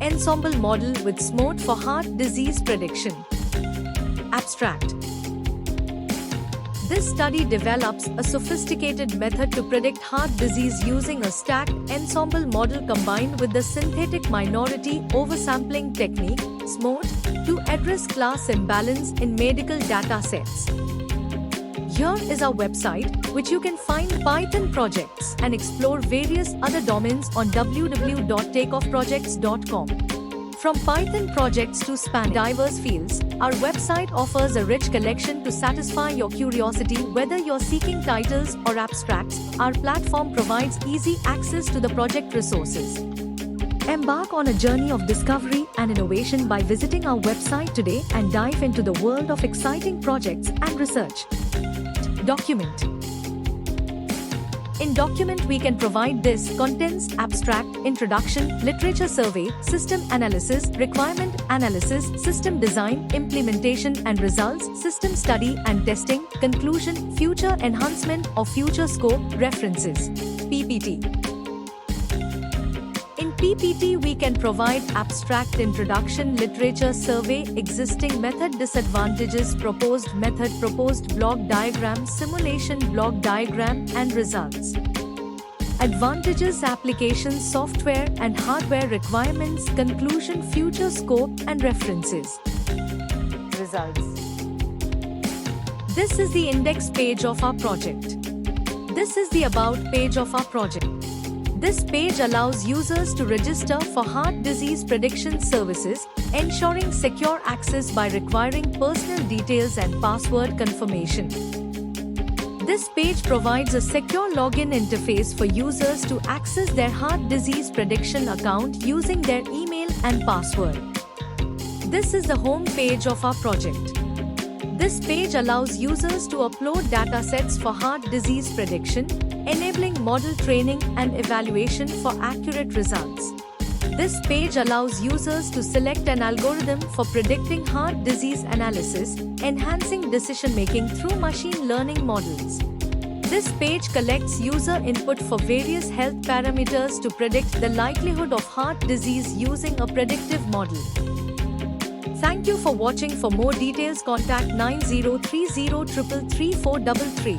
ensemble model with SMORT for heart disease prediction. Abstract. This study develops a sophisticated method to predict heart disease using a stacked ensemble model combined with the synthetic minority oversampling technique, SMORT, to address class imbalance in medical data sets. Here is our website, which you can find Python projects and explore various other domains on www.takeoffprojects.com. From Python projects to span diverse fields, our website offers a rich collection to satisfy your curiosity. Whether you're seeking titles or abstracts, our platform provides easy access to the project resources. Embark on a journey of discovery and innovation by visiting our website today and dive into the world of exciting projects and research. Document. In Document, we can provide this: contents, abstract, introduction, literature survey, system analysis, requirement analysis, system design, implementation and results, system study and testing, conclusion, future enhancement or future scope, references. PPT. In PPT, we can provide abstract, introduction, literature survey, existing method, disadvantages, proposed method, proposed block diagram, simulation block diagram, and results. Advantages, applications, software and hardware requirements, conclusion, future scope, and references. Results. This is the index page of our project. This is the about page of our project. This page allows users to register for heart disease prediction services, ensuring secure access by requiring personal details and password confirmation. This page provides a secure login interface for users to access their heart disease prediction account using their email and password. This is the home page of our project. This page allows users to upload datasets for heart disease prediction, enabling model training and evaluation for accurate results. This page allows users to select an algorithm for predicting heart disease analysis, enhancing decision-making through machine learning models. This page collects user input for various health parameters to predict the likelihood of heart disease using a predictive model. Thank you for watching. For more details, contact 9030333433.